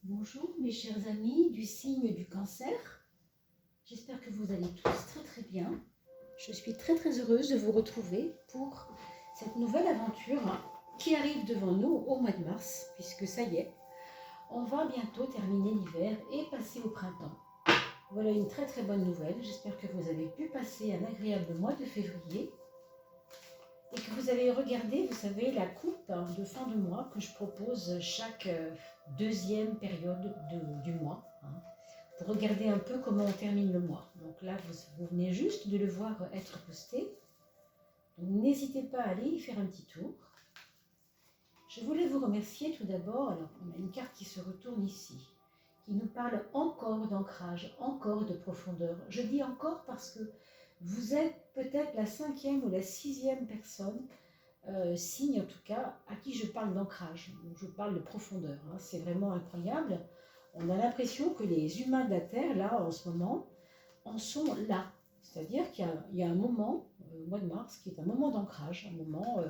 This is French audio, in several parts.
Bonjour mes chers amis du signe du cancer, j'espère que vous allez tous très bien. Je suis très heureuse de vous retrouver pour cette nouvelle aventure qui arrive devant nous au mois de mars, puisque ça y est, on va bientôt terminer l'hiver et passer au printemps. Voilà une très bonne nouvelle, j'espère que vous avez pu passer un agréable mois de février et que vous avez regardé, vous savez, la coupe de fin de mois que je propose chaque deuxième période du mois, pour regarder un peu comment on termine le mois. Donc là, vous venez juste de le voir être posté. Donc n'hésitez pas à aller y faire un petit tour. Je voulais vous remercier tout d'abord. Alors, on a une carte qui se retourne ici, qui nous parle encore d'ancrage, encore de profondeur. Je dis encore parce que vous êtes peut-être la 5e ou la 6e personne, signe en tout cas, à qui je parle d'ancrage. Je parle de profondeur. C'est vraiment incroyable. On a l'impression que les humains de la Terre, là, en ce moment, en sont là. C'est-à-dire qu'il y a un moment, au mois de mars, qui est un moment d'ancrage, un moment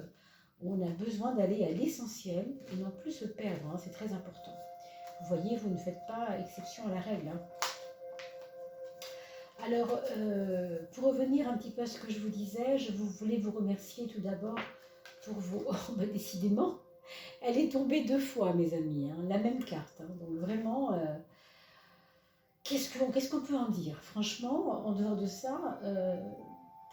où on a besoin d'aller à l'essentiel et non plus se perdre. C'est très important. Vous voyez, vous ne faites pas exception à la règle. Alors, pour revenir un petit peu à ce que je vous disais, je voulais vous remercier tout d'abord pour vos... Oh, décidément, elle est tombée 2 fois, mes amis, la même carte. Donc vraiment, qu'est-ce qu'on peut en dire? Franchement, en dehors de ça,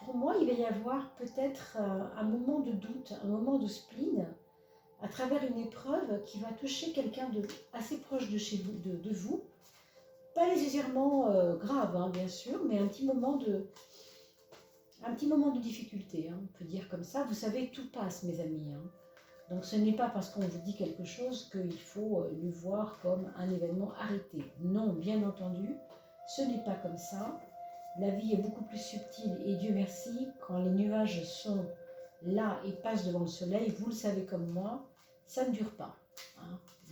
pour moi, il va y avoir peut-être un moment de doute, un moment de spleen, à travers une épreuve qui va toucher quelqu'un de assez proche de chez vous, de vous. Pas nécessairement grave, bien sûr, mais un petit moment de difficulté, on peut dire comme ça. Vous savez, tout passe, mes amis. Donc ce n'est pas parce qu'on vous dit quelque chose qu'il faut le voir comme un événement arrêté. Non, bien entendu, ce n'est pas comme ça. La vie est beaucoup plus subtile et Dieu merci, quand les nuages sont là et passent devant le soleil, vous le savez comme moi, ça ne dure pas.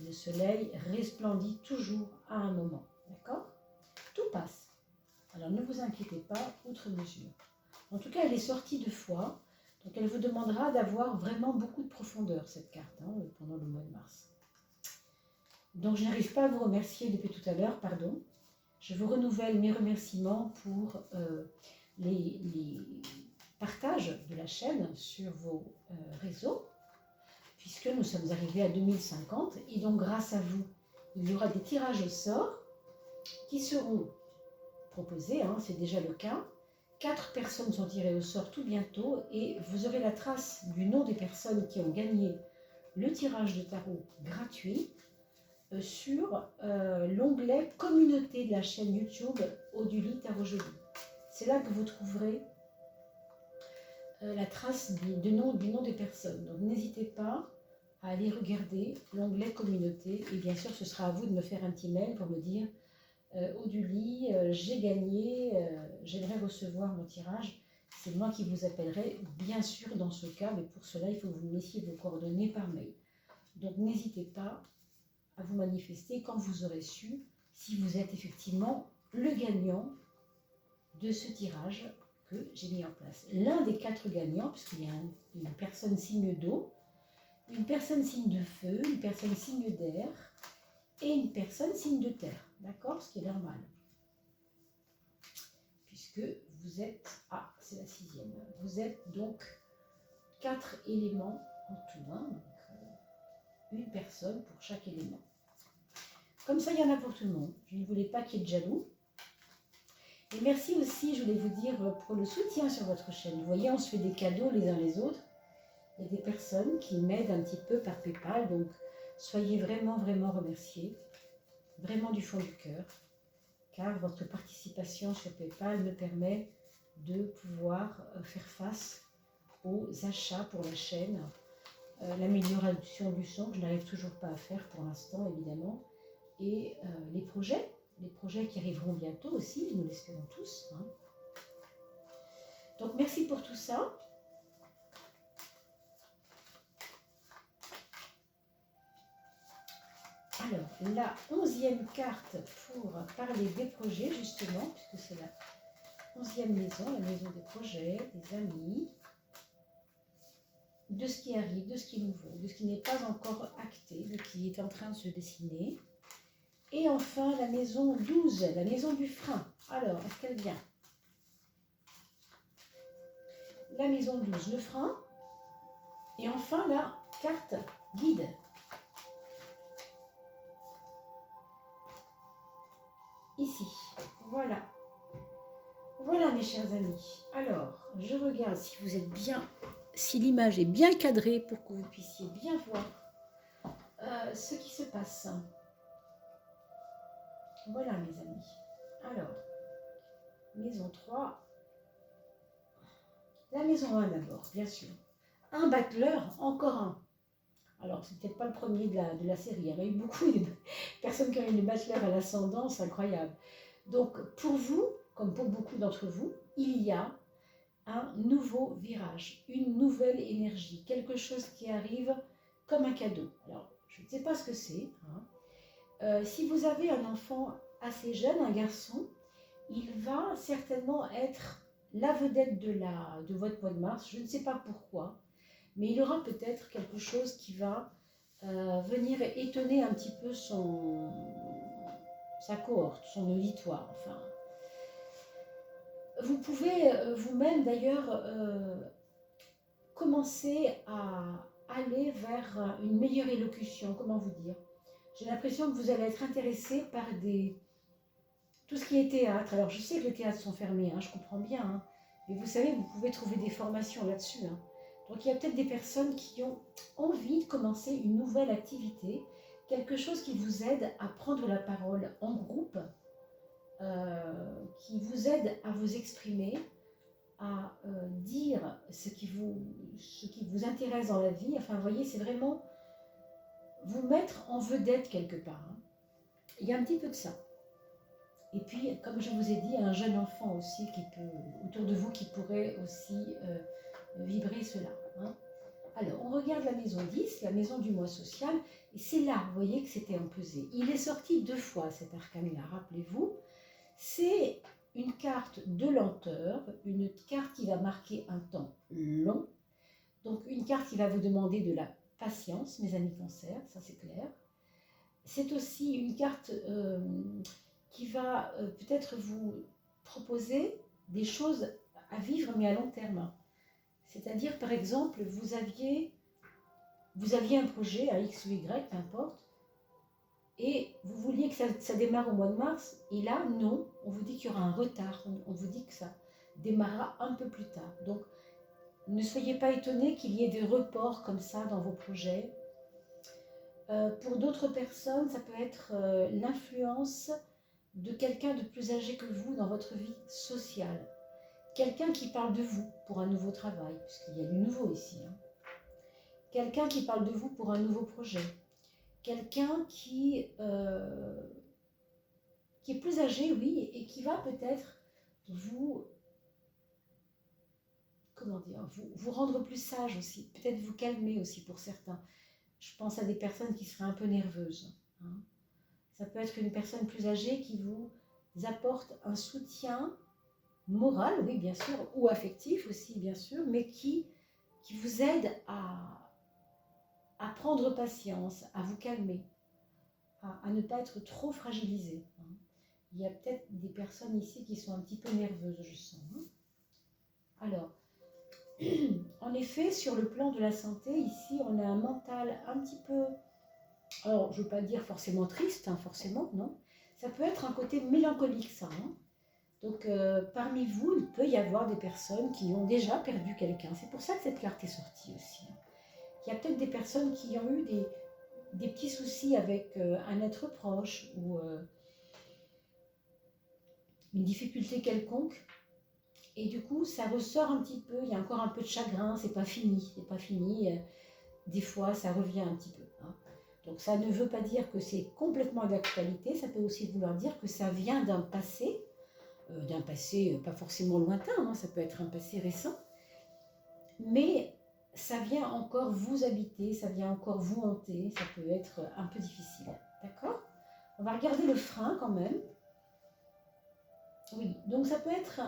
Le soleil resplendit toujours à un moment, d'accord? Tout passe. Alors ne vous inquiétez pas, outre mesure. En tout cas, elle est sortie 2 fois. Donc elle vous demandera d'avoir vraiment beaucoup de profondeur, cette carte, pendant le mois de mars. Donc je n'arrive pas à vous remercier depuis tout à l'heure, pardon. Je vous renouvelle mes remerciements pour les partages de la chaîne sur vos réseaux, puisque nous sommes arrivés à 2050. Et donc grâce à vous, il y aura des tirages au sort qui seront proposés, c'est déjà le cas. 4 personnes sont tirées au sort tout bientôt et vous aurez la trace du nom des personnes qui ont gagné le tirage de tarot gratuit sur l'onglet communauté de la chaîne YouTube Oduli Tarot Joli. C'est là que vous trouverez la trace du nom des personnes. Donc n'hésitez pas à aller regarder l'onglet communauté et bien sûr ce sera à vous de me faire un petit mail pour me dire Oduli, j'ai gagné, j'aimerais recevoir mon tirage. C'est moi qui vous appellerai, bien sûr, dans ce cas, mais pour cela, il faut que vous me laissiez vos coordonnées par mail. Donc, n'hésitez pas à vous manifester quand vous aurez su si vous êtes effectivement le gagnant de ce tirage que j'ai mis en place. L'un des 4 gagnants, puisqu'il y a une personne signe d'eau, une personne signe de feu, une personne signe d'air, et une personne signe de terre, d'accord? Ce qui est normal. Puisque vous êtes, c'est la 6e, vous êtes donc 4 éléments en tout, donc une personne pour chaque élément. Comme ça, il y en a pour tout le monde. Je ne voulais pas qu'il y ait de jaloux. Et merci aussi, je voulais vous dire, pour le soutien sur votre chaîne. Vous voyez, on se fait des cadeaux les uns les autres. Il y a des personnes qui m'aident un petit peu par PayPal, donc soyez vraiment remerciés, vraiment du fond du cœur, car votre participation sur PayPal me permet de pouvoir faire face aux achats pour la chaîne, l'amélioration du son que je n'arrive toujours pas à faire pour l'instant évidemment, et les projets qui arriveront bientôt aussi, nous l'espérons tous. Donc merci pour tout ça. Alors, la 11e carte pour parler des projets, justement, puisque c'est la 11e maison, la maison des projets, des amis, de ce qui arrive, de ce qui est nouveau, de ce qui n'est pas encore acté, de ce qui est en train de se dessiner. Et enfin, la maison 12, la maison du frein. Alors, est-ce qu'elle vient? La maison 12, le frein. Et enfin, la carte guide. Ici, voilà. Voilà mes chers amis. Alors, je regarde si vous êtes bien, si l'image est bien cadrée pour que vous puissiez bien voir ce qui se passe. Voilà mes amis. Alors, maison 3. La maison 1 d'abord, bien sûr. Un battleur, encore un. Alors, c'est peut-être pas le premier de la série. Il y en a eu beaucoup de personnes qui ont eu des battleurs à l'ascendance, incroyable. Donc, pour vous, comme pour beaucoup d'entre vous, il y a un nouveau virage, une nouvelle énergie, quelque chose qui arrive comme un cadeau. Alors, je ne sais pas ce que c'est. Si vous avez un enfant assez jeune, un garçon, il va certainement être la vedette de votre mois de mars. Je ne sais pas pourquoi, mais il aura peut-être quelque chose qui va venir étonner un petit peu sa cohorte, son auditoire, enfin. Vous pouvez vous-même d'ailleurs commencer à aller vers une meilleure élocution, comment vous dire. J'ai l'impression que vous allez être intéressé par tout ce qui est théâtre. Alors je sais que les théâtres sont fermés, je comprends bien, mais vous savez, vous pouvez trouver des formations là-dessus. Donc il y a peut-être des personnes qui ont envie de commencer une nouvelle activité, quelque chose qui vous aide à prendre la parole en groupe, qui vous aide à vous exprimer, à dire ce qui vous intéresse dans la vie. Enfin, vous voyez, c'est vraiment vous mettre en vedette quelque part. Il y a un petit peu de ça. Et puis, comme je vous ai dit, un jeune enfant aussi qui peut, autour de vous qui pourrait aussi vibrer cela. Alors, on regarde la maison 10, la maison du mois social, et c'est là, vous voyez, que c'était empesé. Il est sorti 2 fois cet arcane-là, rappelez-vous. C'est une carte de lenteur, une carte qui va marquer un temps long, donc une carte qui va vous demander de la patience, mes amis cancer, ça c'est clair. C'est aussi une carte qui va peut-être vous proposer des choses à vivre, mais à long terme. C'est-à-dire, par exemple, vous aviez un projet à X ou Y, qu'importe, et vous vouliez que ça démarre au mois de mars, et là, non, on vous dit qu'il y aura un retard, on vous dit que ça démarrera un peu plus tard. Donc, ne soyez pas étonnés qu'il y ait des reports comme ça dans vos projets. Pour d'autres personnes, ça peut être l'influence de quelqu'un de plus âgé que vous dans votre vie sociale. Quelqu'un qui parle de vous pour un nouveau travail, puisqu'il y a du nouveau ici. Quelqu'un qui parle de vous pour un nouveau projet. Quelqu'un qui est plus âgé, oui, et qui va peut-être vous, vous rendre plus sage aussi, peut-être vous calmer aussi pour certains. Je pense à des personnes qui seraient un peu nerveuses. Ça peut être une personne plus âgée qui vous apporte un soutien moral, oui, bien sûr, ou affectif aussi, bien sûr, mais qui vous aide à prendre patience, à vous calmer, à ne pas être trop fragilisé. Il y a peut-être des personnes ici qui sont un petit peu nerveuses, je sens. Alors, en effet, sur le plan de la santé, ici, on a un mental un petit peu, alors je ne veux pas dire forcément triste, forcément, non. Ça peut être un côté mélancolique, ça. Donc, parmi vous, il peut y avoir des personnes qui ont déjà perdu quelqu'un. C'est pour ça que cette carte est sortie aussi. Il y a peut-être des personnes qui ont eu des petits soucis avec un être proche ou une difficulté quelconque. Et du coup, ça ressort un petit peu. Il y a encore un peu de chagrin. C'est pas fini. C'est pas fini. Des fois, ça revient un petit peu. Donc, ça ne veut pas dire que c'est complètement d'actualité. Ça peut aussi vouloir dire que ça vient d'un passé pas forcément lointain, ça peut être un passé récent, mais ça vient encore vous habiter, ça vient encore vous hanter, ça peut être un peu difficile, d'accord? On va regarder le frein quand même. Oui, donc ça peut être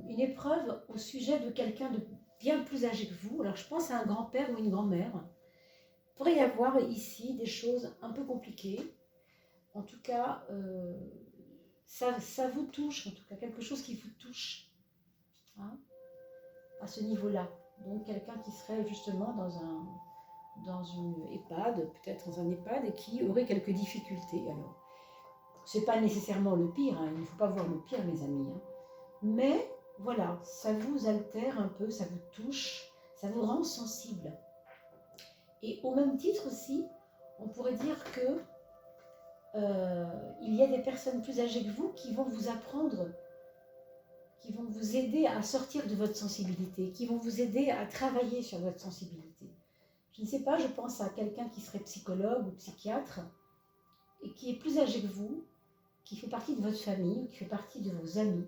une épreuve au sujet de quelqu'un de bien plus âgé que vous. Alors je pense à un grand-père ou une grand-mère. Il pourrait y avoir ici des choses un peu compliquées. en tout cas, ça vous touche, en tout cas, quelque chose qui vous touche, hein, à ce niveau-là. Donc, quelqu'un qui serait justement dans une EHPAD, peut-être dans un EHPAD, et qui aurait quelques difficultés. Alors, c'est pas nécessairement le pire, hein, il ne faut pas voir le pire, mes amis. Hein. Mais, voilà, ça vous altère un peu, ça vous touche, ça vous rend sensible. Et au même titre aussi, on pourrait dire que il y a des personnes plus âgées que vous qui vont vous apprendre, qui vont vous aider à sortir de votre sensibilité, qui vont vous aider à travailler sur votre sensibilité. Je ne sais pas, je pense à quelqu'un qui serait psychologue ou psychiatre et qui est plus âgé que vous, qui fait partie de votre famille, qui fait partie de vos amis,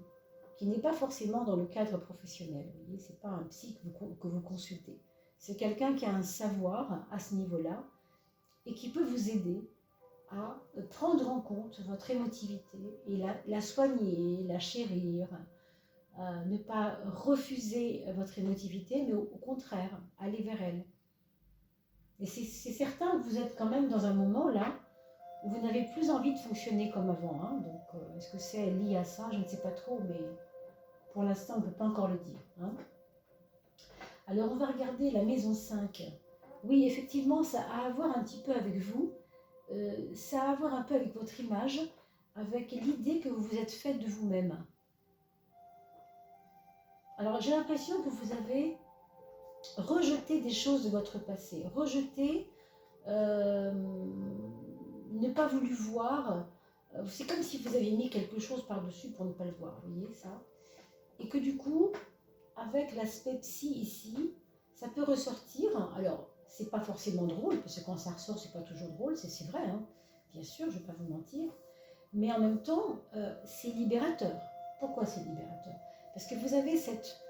qui n'est pas forcément dans le cadre professionnel. Vous voyez, ce n'est pas un psy que vous consultez. C'est quelqu'un qui a un savoir à ce niveau-là et qui peut vous aider à prendre en compte votre émotivité et la soigner, la chérir, ne pas refuser votre émotivité, mais au contraire, aller vers elle. Et c'est certain que vous êtes quand même dans un moment là où vous n'avez plus envie de fonctionner comme avant. Hein. Donc, est-ce que c'est lié à ça? Je ne sais pas trop, mais pour l'instant, on ne peut pas encore le dire. Hein. Alors, on va regarder la maison 5. Oui, effectivement, ça a à voir un petit peu avec vous. Ça a à voir un peu avec votre image, avec l'idée que vous vous êtes faite de vous-même. Alors, j'ai l'impression que vous avez rejeté des choses de votre passé, rejeté, ne pas voulu voir. C'est comme si vous aviez mis quelque chose par-dessus pour ne pas le voir, vous voyez ça? Et que du coup, avec l'aspect psy ici, ça peut ressortir. Alors, c'est pas forcément drôle, parce que quand ça ressort, c'est pas toujours drôle, c'est vrai, hein. Bien sûr, je ne vais pas vous mentir. Mais en même temps, c'est libérateur. Pourquoi c'est libérateur? Parce que vous avez cette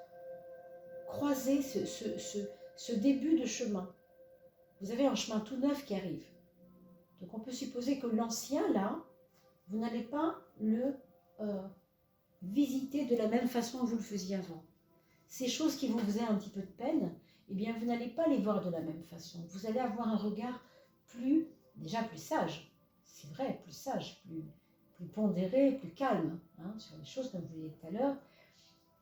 croisée, ce début de chemin. Vous avez un chemin tout neuf qui arrive. Donc on peut supposer que l'ancien, là, vous n'allez pas le visiter de la même façon que vous le faisiez avant. Ces choses qui vous faisaient un petit peu de peine, eh bien vous n'allez pas les voir de la même façon. Vous allez avoir un regard déjà plus sage, c'est vrai, plus sage, plus pondéré, plus calme, hein, sur les choses comme je vous l'ai dit tout à l'heure,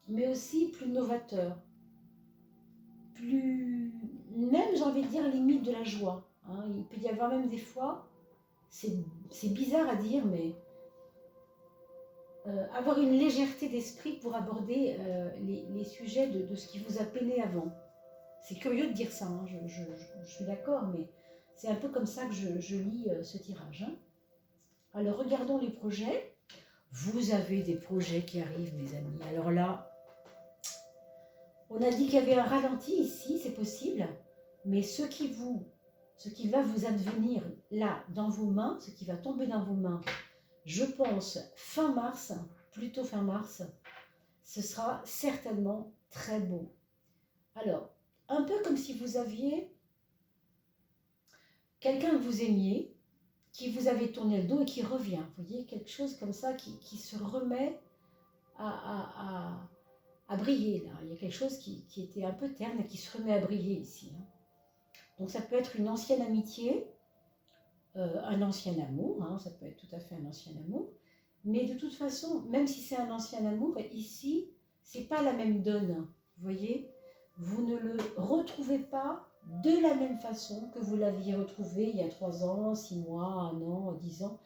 mais aussi plus novateur, même j'ai envie de dire limite de la joie. Hein. Il peut y avoir même des fois, c'est bizarre à dire, mais avoir une légèreté d'esprit pour aborder les sujets de ce qui vous a peiné avant. C'est curieux de dire ça, hein, je suis d'accord, mais c'est un peu comme ça que je lis ce tirage. Hein. Alors regardons les projets. Vous avez des projets qui arrivent, mes amis. Alors là, on a dit qu'il y avait un ralenti ici, c'est possible, mais ce qui va vous advenir là, dans vos mains, ce qui va tomber dans vos mains, je pense fin mars, plutôt fin mars, ce sera certainement très beau. Alors, un peu comme si vous aviez quelqu'un que vous aimiez, qui vous avait tourné le dos et qui revient. Vous voyez, quelque chose comme ça qui se remet à briller. Là. Il y a quelque chose qui était un peu terne et qui se remet à briller ici. Hein. Donc ça peut être une ancienne amitié, un ancien amour, hein, ça peut être tout à fait un ancien amour, mais de toute façon, même si c'est un ancien amour, ici, c'est pas la même donne, vous voyez, vous ne le retrouvez pas de la même façon que vous l'aviez retrouvé il y a 3 ans, 6 mois, 1 an, 10 ans.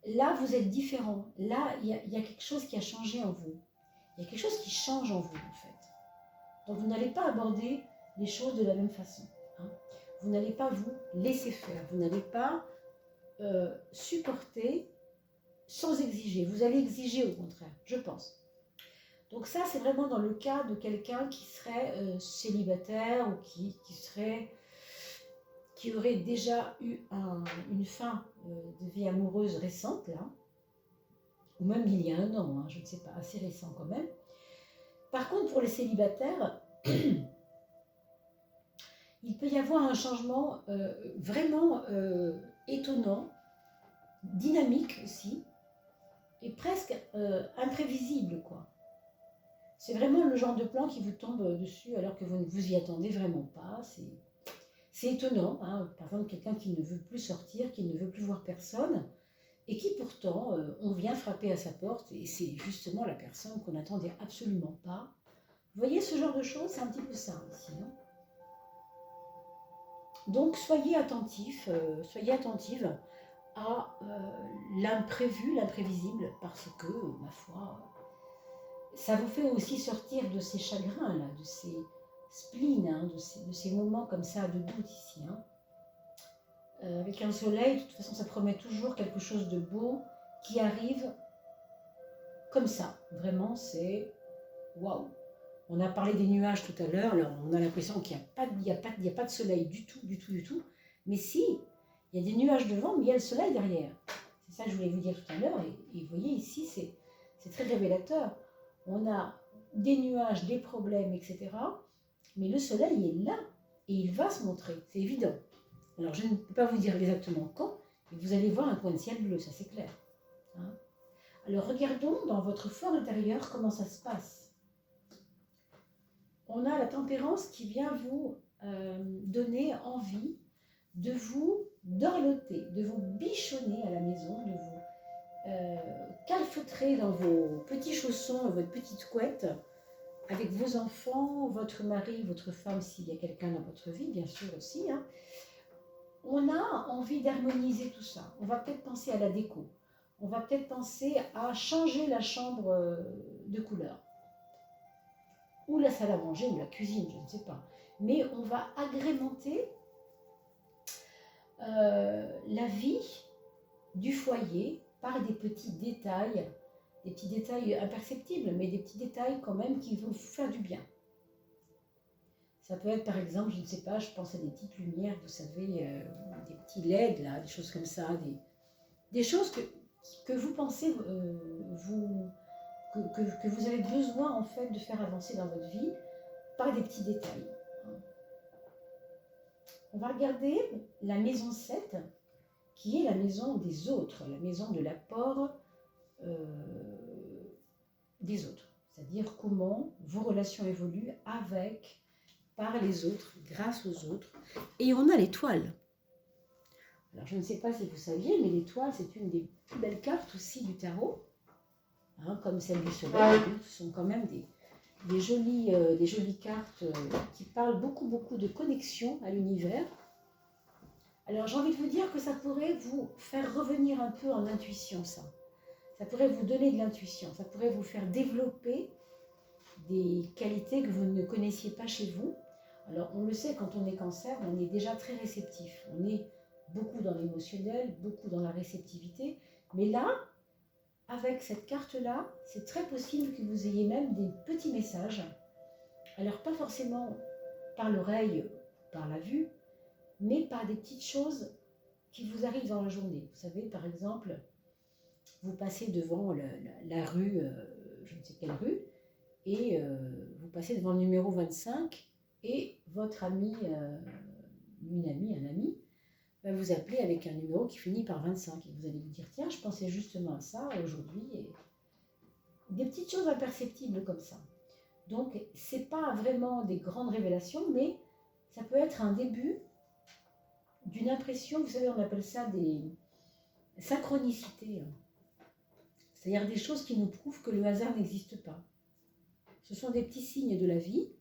Là, vous êtes différent, là, il y a quelque chose qui a changé en vous, il y a quelque chose qui change en vous, en fait. Donc vous n'allez pas aborder les choses de la même façon. Hein. Vous n'allez pas vous laisser faire, vous n'allez pas supporter sans exiger. Vous allez exiger au contraire, je pense. Donc ça, c'est vraiment dans le cas de quelqu'un qui serait célibataire ou qui aurait déjà eu une fin de vie amoureuse récente, là, ou même il y a 1 an, hein, je ne sais pas, assez récent quand même. Par contre, pour les célibataires, il peut y avoir un changement vraiment étonnant, dynamique aussi, et presque imprévisisible, quoi. C'est vraiment le genre de plan qui vous tombe dessus alors que vous ne vous y attendez vraiment pas. C'est étonnant, hein. Par exemple, quelqu'un qui ne veut plus sortir, qui ne veut plus voir personne, et qui pourtant, on vient frapper à sa porte, et c'est justement la personne qu'on n'attendait absolument pas. Vous voyez ce genre de choses, c'est un petit peu ça ici. Hein. Donc soyez attentifs, soyez attentive à l'imprévu, l'imprévisible, parce que, ma foi, ça vous fait aussi sortir de ces chagrins, là, de ces spleens, hein, de ces moments comme ça de doute ici. Hein. Avec un soleil, de toute façon, ça promet toujours quelque chose de beau qui arrive comme ça. Vraiment, c'est waouh. On a parlé des nuages tout à l'heure, alors on a l'impression qu'il n'y a pas de soleil du tout, du tout, du tout. Mais si, il y a des nuages devant, mais il y a le soleil derrière. C'est ça que je voulais vous dire tout à l'heure. Et vous voyez ici, c'est très révélateur. On a des nuages, des problèmes, etc. Mais le soleil est là et il va se montrer, c'est évident. Alors je ne peux pas vous dire exactement quand, mais vous allez voir un coin de ciel bleu, ça c'est clair. Hein. Alors regardons dans votre fort intérieur comment ça se passe. On a la tempérance qui vient vous donner envie de vous dorloter, de vous bichonner à la maison, de vous calfeutrer dans vos petits chaussons et votre petite couette avec vos enfants, votre mari, votre femme, s'il y a quelqu'un dans votre vie, bien sûr aussi. Hein. On a envie d'harmoniser tout ça. On va peut-être penser à la déco. On va peut-être penser à changer la chambre de couleur. Ou la salle à manger, ou la cuisine, je ne sais pas. Mais on va agrémenter la vie du foyer par des petits détails imperceptibles, mais des petits détails quand même qui vont vous faire du bien. Ça peut être par exemple, je ne sais pas, je pense à des petites lumières, vous savez, des petits LED, là, des choses comme ça, des choses que vous pensez, que vous avez besoin en fait de faire avancer dans votre vie par des petits détails. On va regarder la maison 7, qui est la maison des autres, la maison de l'apport des autres. C'est-à-dire comment vos relations évoluent avec, par les autres, grâce aux autres. Et on a l'étoile. Alors je ne sais pas si vous saviez, mais l'étoile, c'est une des plus belles cartes aussi du tarot. Hein, comme celle du soleil. Ce sont quand même des jolies cartes qui parlent beaucoup de connexion à l'univers. Alors j'ai envie de vous dire que ça pourrait vous faire revenir un peu en intuition, ça. Ça pourrait vous donner de l'intuition, ça pourrait vous faire développer des qualités que vous ne connaissiez pas chez vous. Alors on le sait, quand on est cancer, on est déjà très réceptif. On est beaucoup dans l'émotionnel, beaucoup dans la réceptivité. Mais là, avec cette carte-là, c'est très possible que vous ayez même des petits messages. Alors pas forcément par l'oreille, par la vue, mais par des petites choses qui vous arrivent dans la journée. Vous savez, par exemple, vous passez devant la rue, je ne sais quelle rue, et vous passez devant le numéro 25, et votre ami, un ami, va vous appeler avec un numéro qui finit par 25. Et vous allez vous dire, tiens, je pensais justement à ça aujourd'hui. Et des petites choses imperceptibles comme ça. Donc, ce n'est pas vraiment des grandes révélations, mais ça peut être un début d'une impression, vous savez, on appelle ça des synchronicités. C'est-à-dire des choses qui nous prouvent que le hasard n'existe pas. Ce sont des petits signes de la vie,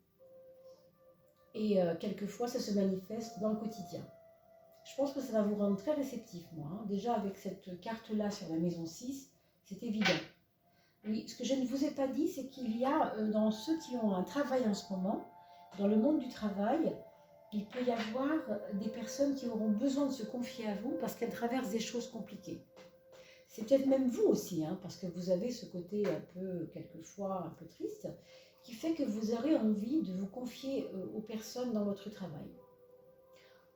et quelquefois ça se manifeste dans le quotidien. Je pense que ça va vous rendre très réceptif, moi. Hein. Déjà, avec cette carte-là sur la maison 6, c'est évident. Oui, ce que je ne vous ai pas dit, c'est qu'il y a, dans ceux qui ont un travail en ce moment, dans le monde du travail, il peut y avoir des personnes qui auront besoin de se confier à vous parce qu'elles traversent des choses compliquées. C'est peut-être même vous aussi, hein, parce que vous avez ce côté un peu, quelquefois, un peu triste, qui fait que vous aurez envie de vous confier aux personnes dans votre travail.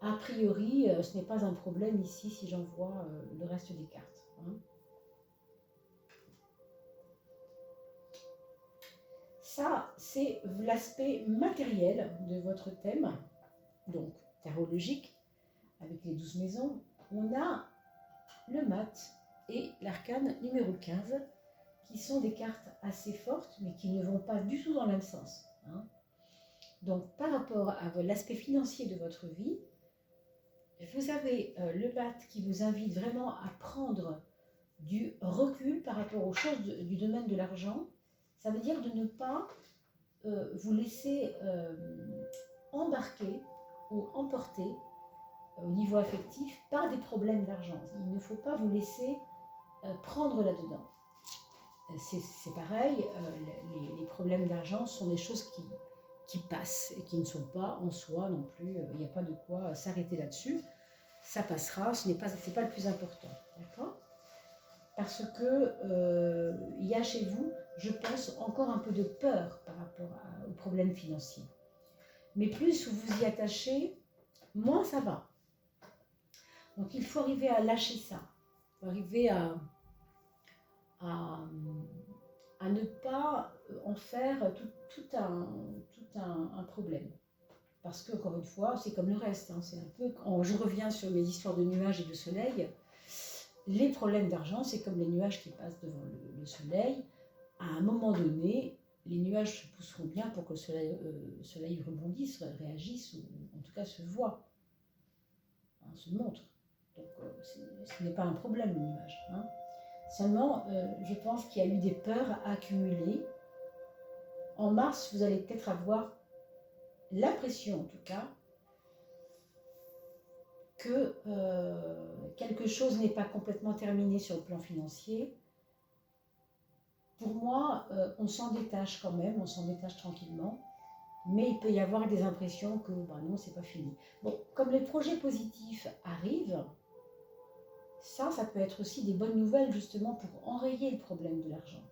A priori, ce n'est pas un problème ici si j'en vois le reste des cartes. Hein. Ça, c'est l'aspect matériel de votre thème, donc tarologique, avec les 12 maisons. On a le mat et l'arcane numéro 15, qui sont des cartes assez fortes, mais qui ne vont pas du tout dans le même sens. Hein. Donc, par rapport à l'aspect financier de votre vie, vous avez le mat qui vous invite vraiment à prendre du recul par rapport aux choses du domaine de l'argent. Ça veut dire de ne pas vous laisser embarquer ou emporter au niveau affectif par des problèmes d'argent. Il ne faut pas vous laisser prendre là-dedans. C'est pareil, les problèmes d'argent sont des choses qui passent et qui ne sont pas en soi non plus. Il n'y a pas de quoi s'arrêter là-dessus. Ça passera, c'est pas le plus important. D'accord ? Parce que il y a chez vous, je pense, encore un peu de peur par rapport aux problèmes financiers. Mais plus vous y attachez, moins ça va. Donc il faut arriver à lâcher ça. Il faut arriver à ne pas en faire tout un problème. Parce que, encore une fois, c'est comme le reste. Hein, c'est un peu, quand je reviens sur mes histoires de nuages et de soleil, les problèmes d'argent, c'est comme les nuages qui passent devant le soleil. À un moment donné, les nuages se pousseront bien pour que le soleil rebondisse, réagisse, ou en tout cas se voit, hein, se montre. Donc, ce n'est pas un problème, le nuage. Hein. Seulement, je pense qu'il y a eu des peurs accumulées. En mars, vous allez peut-être avoir l'impression, en tout cas, que quelque chose n'est pas complètement terminé sur le plan financier. Pour moi, on s'en détache quand même, on s'en détache tranquillement, mais il peut y avoir des impressions que non, c'est pas fini. Bon, comme les projets positifs arrivent, ça peut être aussi des bonnes nouvelles justement pour enrayer le problème de l'argent.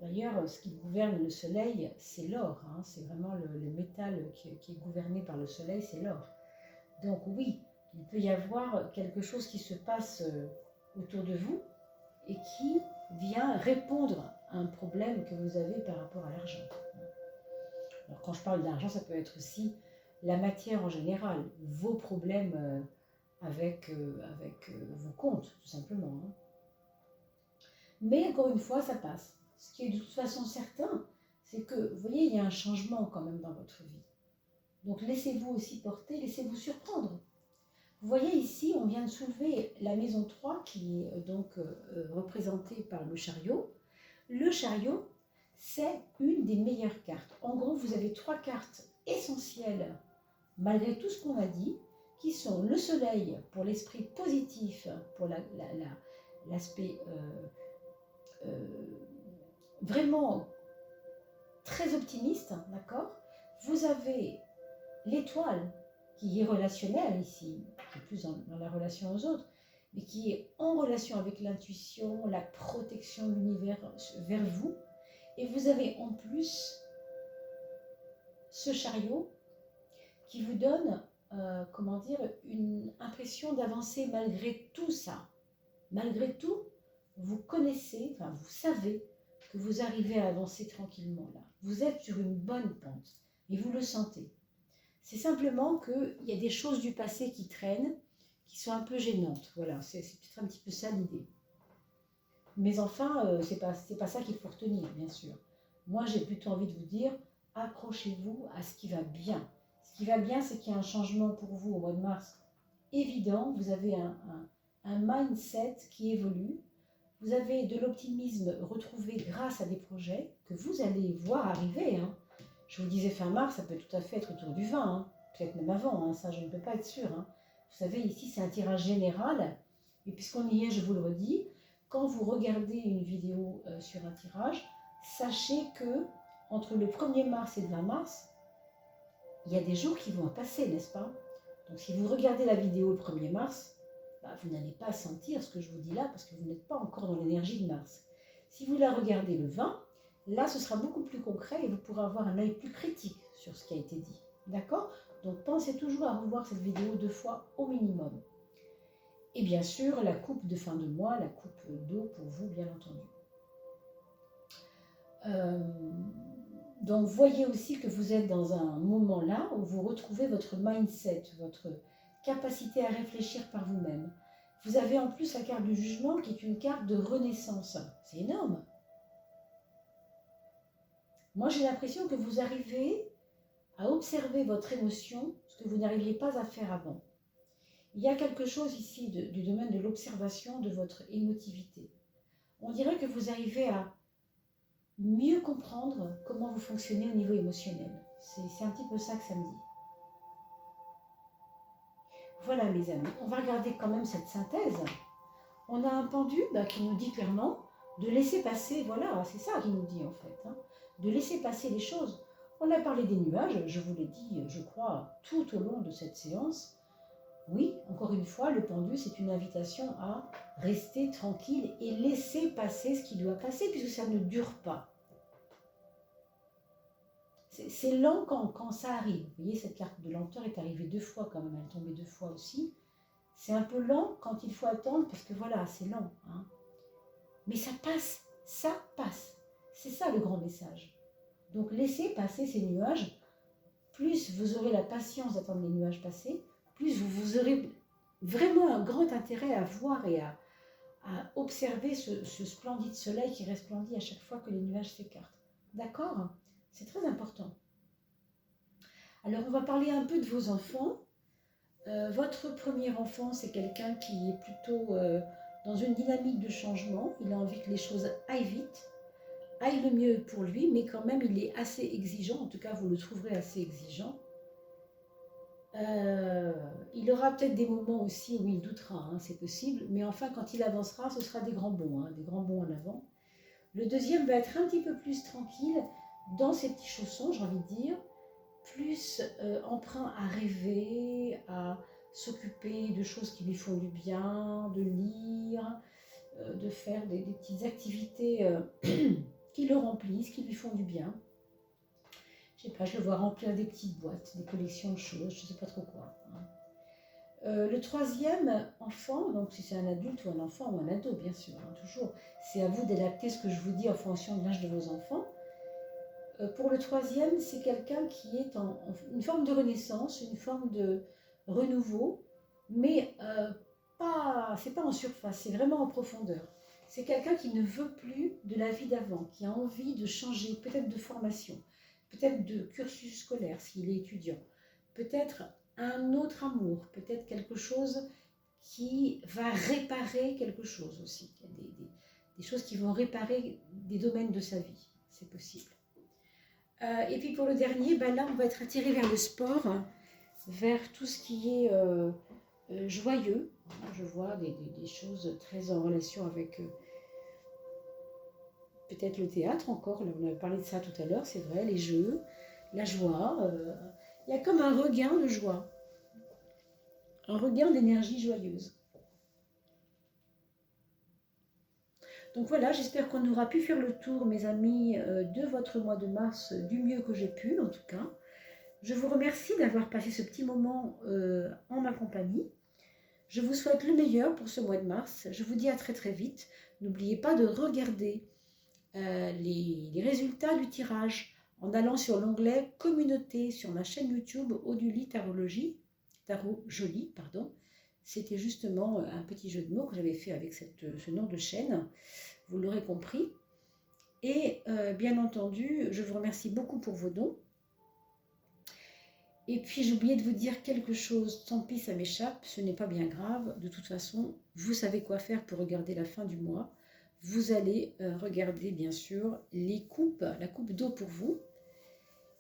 D'ailleurs, ce qui gouverne le soleil, c'est l'or. Hein. C'est vraiment le métal qui est gouverné par le soleil, c'est l'or. Donc oui, il peut y avoir quelque chose qui se passe autour de vous et qui vient répondre à un problème que vous avez par rapport à l'argent. Alors quand je parle d'argent, ça peut être aussi la matière en général, vos problèmes avec vos comptes, tout simplement. Hein. Mais encore une fois, ça passe. Ce qui est de toute façon certain, c'est que, vous voyez, il y a un changement quand même dans votre vie. Donc laissez-vous aussi porter, laissez-vous surprendre. Vous voyez ici, on vient de soulever la maison 3 qui est donc représentée par le chariot. Le chariot, c'est une des meilleures cartes. En gros, vous avez 3 cartes essentielles, malgré tout ce qu'on a dit, qui sont le soleil pour l'esprit positif, pour l'aspect vraiment très optimiste, d'accord ? Vous avez l'étoile qui est relationnelle ici, qui est plus dans la relation aux autres, mais qui est en relation avec l'intuition, la protection de l'univers vers vous. Et vous avez en plus ce chariot qui vous donne, une impression d'avancer malgré tout ça. Malgré tout, vous connaissez, vous savez que vous arrivez à avancer tranquillement là. Vous êtes sur une bonne pente et vous le sentez. C'est simplement qu'il y a des choses du passé qui traînent, qui sont un peu gênantes. Voilà, c'est peut-être un petit peu ça l'idée. Mais enfin, c'est pas ça qu'il faut retenir, bien sûr. Moi, j'ai plutôt envie de vous dire, accrochez-vous à ce qui va bien. Ce qui va bien, c'est qu'il y a un changement pour vous au mois de mars évident. Vous avez un mindset qui évolue. Vous avez de l'optimisme retrouvé grâce à des projets que vous allez voir arriver. Hein. Je vous disais fin mars, ça peut tout à fait être autour du 20, hein. Peut-être même avant, hein. Ça je ne peux pas être sûre. Hein. Vous savez, ici c'est un tirage général, et puisqu'on y est, je vous le redis, quand vous regardez une vidéo sur un tirage, sachez que entre le 1er mars et le 20 mars, il y a des jours qui vont passer, n'est-ce pas? Donc si vous regardez la vidéo le 1er mars, vous n'allez pas sentir ce que je vous dis là, parce que vous n'êtes pas encore dans l'énergie de Mars. Si vous la regardez le 20, là ce sera beaucoup plus concret et vous pourrez avoir un œil plus critique sur ce qui a été dit. D'accord? Donc pensez toujours à revoir cette vidéo 2 fois au minimum. Et bien sûr, la coupe de fin de mois, la coupe d'eau pour vous, bien entendu. Donc voyez aussi que vous êtes dans un moment là où vous retrouvez votre mindset, votre capacité à réfléchir par vous-même. Vous avez en plus la carte du jugement qui est une carte de renaissance. C'est énorme. Moi, j'ai l'impression que vous arrivez à observer votre émotion, ce que vous n'arriviez pas à faire avant. Il y a quelque chose ici du domaine de l'observation de votre émotivité. On dirait que vous arrivez à mieux comprendre comment vous fonctionnez au niveau émotionnel. C'est un petit peu ça que ça me dit. Voilà mes amis, on va regarder quand même cette synthèse. On a un pendu qui nous dit clairement de laisser passer, voilà, c'est ça qu'il nous dit en fait, hein, de laisser passer les choses. On a parlé des nuages, je vous l'ai dit, je crois, tout au long de cette séance. Oui, encore une fois, le pendu, c'est une invitation à rester tranquille et laisser passer ce qui doit passer, puisque ça ne dure pas. C'est lent quand ça arrive. Vous voyez, cette carte de lenteur est arrivée 2 fois quand même, elle est tombée 2 fois aussi. C'est un peu lent quand il faut attendre, parce que voilà, c'est lent. Hein. Mais ça passe, ça passe. C'est ça le grand message. Donc laissez passer ces nuages. Plus vous aurez la patience d'attendre les nuages passer, plus vous aurez vraiment un grand intérêt à voir et à observer ce splendide soleil qui resplendit à chaque fois que les nuages s'écartent. D'accord ? C'est très important. Alors, on va parler un peu de vos enfants. Votre premier enfant, c'est quelqu'un qui est plutôt dans une dynamique de changement. Il a envie que les choses aillent vite, aillent le mieux pour lui, mais quand même, il est assez exigeant. En tout cas, vous le trouverez assez exigeant. Il aura peut-être des moments aussi où il doutera, hein, c'est possible. Mais enfin, quand il avancera, ce sera des grands bonds en avant. Le deuxième va être un petit peu plus tranquille dans ses petits chaussons, j'ai envie de dire. Plus emprunt à rêver, à s'occuper de choses qui lui font du bien, de lire, de faire des petites activités qui le remplissent, qui lui font du bien. Je ne sais pas, je le vois remplir des petites boîtes, des collections de choses, je ne sais pas trop quoi. Hein. Le troisième enfant, donc si c'est un adulte ou un enfant ou un ado, bien sûr, hein, toujours, c'est à vous d'adapter ce que je vous dis en fonction de l'âge de vos enfants. Pour le troisième, c'est quelqu'un qui est en une forme de renaissance, une forme de renouveau, mais c'est pas en surface, c'est vraiment en profondeur. C'est quelqu'un qui ne veut plus de la vie d'avant, qui a envie de changer, peut-être de formation, peut-être de cursus scolaire s'il est étudiant, peut-être un autre amour, peut-être quelque chose qui va réparer quelque chose aussi. Il y a des choses qui vont réparer des domaines de sa vie, c'est possible. Et puis pour le dernier, là on va être attiré vers le sport, vers tout ce qui est joyeux. Je vois des choses très en relation avec peut-être le théâtre encore, là on avait parlé de ça tout à l'heure, c'est vrai, les jeux, la joie. Il y a comme un regain de joie, un regain d'énergie joyeuse. Donc voilà, j'espère qu'on aura pu faire le tour, mes amis, de votre mois de mars du mieux que j'ai pu, en tout cas. Je vous remercie d'avoir passé ce petit moment en ma compagnie. Je vous souhaite le meilleur pour ce mois de mars. Je vous dis à très très vite. N'oubliez pas de regarder les résultats du tirage en allant sur l'onglet Communauté sur ma chaîne YouTube Oduli Tarologie, Tarot Jolie, pardon. C'était justement un petit jeu de mots que j'avais fait avec ce nom de chaîne, vous l'aurez compris. Et bien entendu, je vous remercie beaucoup pour vos dons. Et puis j'ai oublié de vous dire quelque chose, tant pis ça m'échappe, ce n'est pas bien grave. De toute façon, vous savez quoi faire pour regarder la fin du mois. Vous allez regarder bien sûr la coupe d'eau pour vous.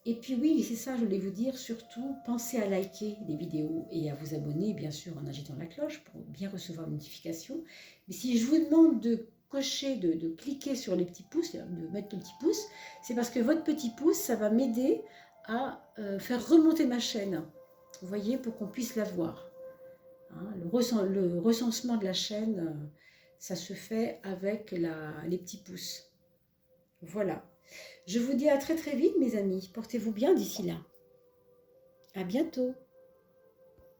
Et puis oui, c'est ça, je voulais vous dire, surtout, pensez à liker les vidéos et à vous abonner, bien sûr, en agitant la cloche pour bien recevoir une notification. Mais si je vous demande de cocher, de cliquer sur les petits pouces, de mettre le petit pouce, c'est parce que votre petit pouce, ça va m'aider à faire remonter ma chaîne, vous voyez, pour qu'on puisse la voir. Hein, le recensement de la chaîne, ça se fait avec les petits pouces. Voilà. Je vous dis à très très vite mes amis. Portez-vous bien d'ici là. À bientôt.